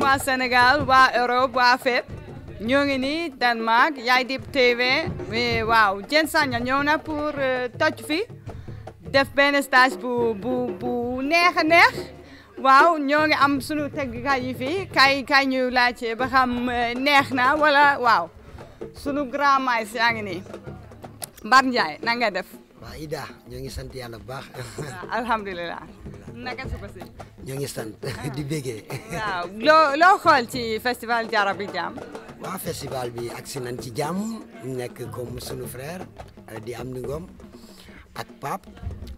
waa Sénégal waa Europe waa fépp ñoo ngi nii Danemark Yaay Dib TV waaw Diène Sagna ñëw na pour toj fi def benn stage bu neex a neex waaw ñoo ngi am sunu teggkat yi fii kay ñu laajte ba xam neex na wala waaw sunu grand mais yaa ngi nii Mbar Ndiaye na nga def. waaw Ida ñoo ngi sant yàlla bu baax. alhamdulilah. naka suba si. ñoo ngi sant di bégee. waaw loo xool ci festival Jarabi Jam. waaw festival bi agsi nañ ci jàmm nekk comme sunu frère di Amdy Ngom ak Pape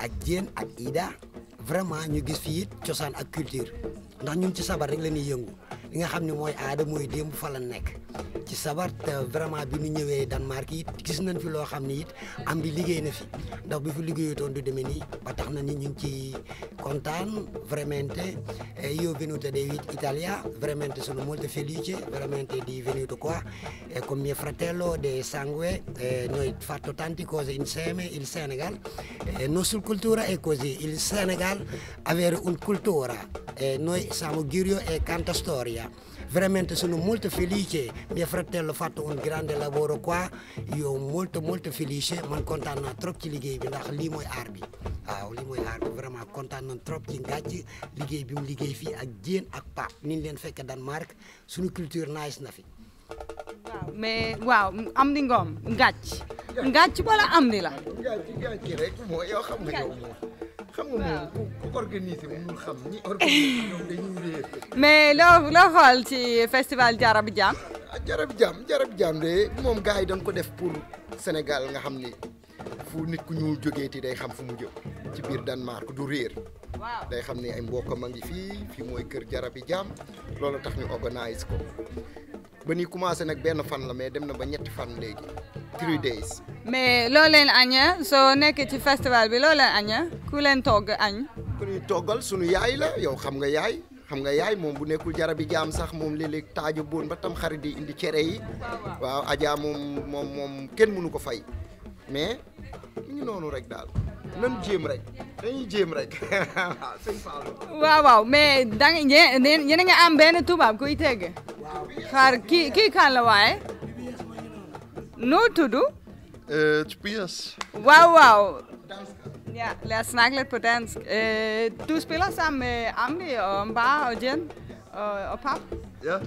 ak Diène ak Ida vraiment ñu gis fii it cosaan ak culture ndax ñun ci sabar rek la ñuy yëngu li nga xam ne mooy aada mooy démb fa la nekk ci sabar te vraiment bi ñu ñëwee Danemark it gis nañ fi loo xam ne it Amdy liggéey na fi ndax bi fi liggéeyutoon du demee nii ba tax na ni ñu ngi ci kontaan veramente io venuto da Italia veramente sono molto felice veramente di venuto qua con mio fratello di sangue noi fatto tante cose insieme il Senegal nostra cultura è così il Senegal avere una cultura noi siamo griot e canta storia veramente sono molto felice mio fratello ha fatto un grande lavoro qua io molto felice man kontaan naa trop ci liggéey bi ndax lii mooy aar bi waaw lii mooy aar bi vraiment kontaan nañ trop ci ngàcc liggéey bi mu liggéey fii ak Diène ak Pape ni ñu leen fekk Danemark suñu culture nice na fi. waaw mais waaw Amdy Ngom ngàcc wala Amdy la. ngàcc rek mooy yow xam nga yow moom. xam nga moom ku organisé mënul xam ñi organisé ñoom dañuy réer. mais loo xool ci festival Jarabi Jam. Jarabi Jam de moom gars yi dañ ko def pour Sénégal nga xam ni fu nit ku ñuul jógee ti day xam fu mu jëm ci biir Danemark du réer. day xam ni ay mbokkam a ngi fii mooy kër Jarabi Jam loolu tax ñu organise ko ba ni commencé nag benn fan la mais dem na ba ñetti fan léegi 3 days. mais loo leen aña soo nekkee ci festival bi loo leen aña ku leen togg añ. ku ñuy toggal sunu yaay la yow xam nga yaay moom bu nekkul Jarabi Jam sax moom léeg-léeg taaju boon ba tam xarit di indi cere yi waaw Adja moom kenn mënu ko fay mais ñu noonu rek daal nan jéem rek dañuy jéem rek waaw mais yéen a ngi am benn tubaab kuy teg xaar kii kan la waaye noo tudd. Tobias. Waaw. Ja, lad os snakke lidt på dansk. Du spiller sammen med Amdy og Mbar og Diène og Pap. Ja.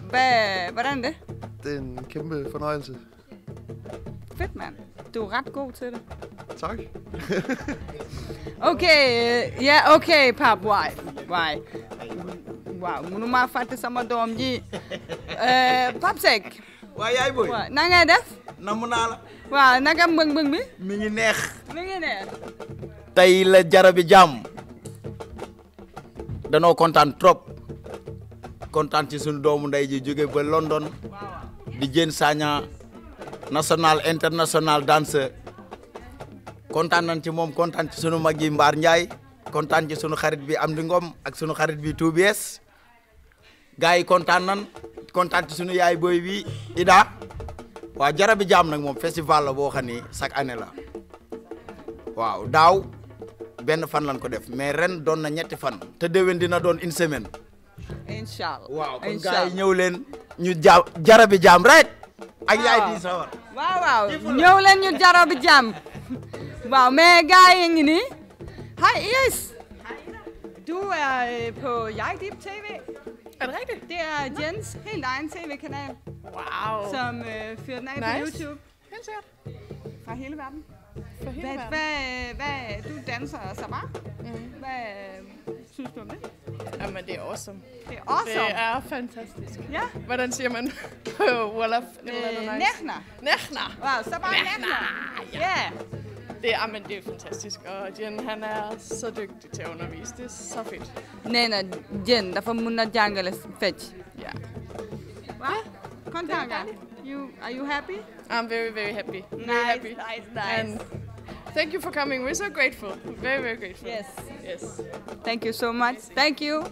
Hvordan er det? Det er en kæmpe fornøjelse. Fedt, mand. Du er ret god til det. Tak. Okay, Pap. Why? Wow, mënu maa fàtte sama doom ji. Pap Seck. waaw yaay booy. waaw na nga def. namm naa la. waaw naka mbëng bi. mi ngi neex. tey la Jarabi Jam danoo kontaan trop kontaan ci suñu doomu ndey ji jóge ba London di Diène Sagna national international danseur kontaan nañ ci moom kontaan ci sunu mag yi Mbar Ndiaye kontaan ci sunu xarit bi Amdy Ngom ak sunu xarit bi Tobias gars yi kontaan nan kontaan ci sunu yaay booy bi Ida waaw Jarabi Jam nag moom festival la boo xam ni chaque année la waaw daaw benn fan lañ ko def mais ren doon na ñetti fan te déwén dina doon une semaine. incha allah waaw kon gars yi ñëw leen ñu Jarabi Jam rek. ak yaay di sawar. waaw ñëw leen ñu Jarabi Jam. waaw mais gars yi ngi nii. Hej Iris. Du er på Yaay Dib TV. Er det rigtigt? Det er Diènes helt egen tv-kanal. Wow. Som fyrer den af på YouTube. Helt sikkert. Fra hele verden. For hele verden. Hvad, du danser sabar. Hvad synes du om det? Jamen, det er awesome. Det er awesome. Det er fantastisk. Ja. Hvordan siger man på Wolof? Nechna. Nechna. Wow, sabar Nechna. Ja. Det er fantastisk, og Diène, han er så dygtig til at undervise. Det er så fedt. Nej, Diène, dafa mun na jàngale fecc. Ja. Wow, kontaan nga. Are you happy? I'm very, very happy. Nice, very happy. nice. And thank you for coming. We're so grateful. Very, very grateful. Yes. Thank you so much. Thank you.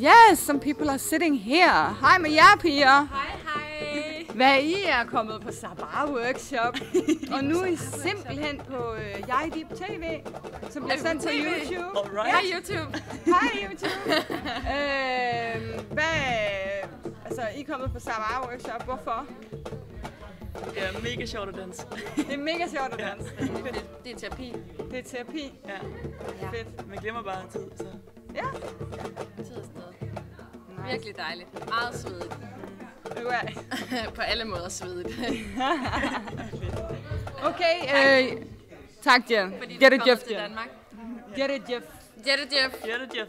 Yes, some people are sitting here. Hej med jer, piger. Hej. hvad I er kommet på Sabar-workshop. Og nu er I simpelthen på Jeg Dip TV, som bliver sendt på YouTube. Alright. Hej YouTube. Hej YouTube. Altså, I er kommet på Sabar-workshop. Hvorfor? Det er mega sjovt at danse. Det er mega sjovt at danse. Det er terapi. Det er terapi. Ja. Fedt. Man glemmer bare tid, så. Ja. Tid og sted. Virkelig dejligt. Meget svedigt. På alle måder svedigt. Okay, tak Jen. Get it Jeff. Get it Jeff. Get it Jeff. Get it Jeff.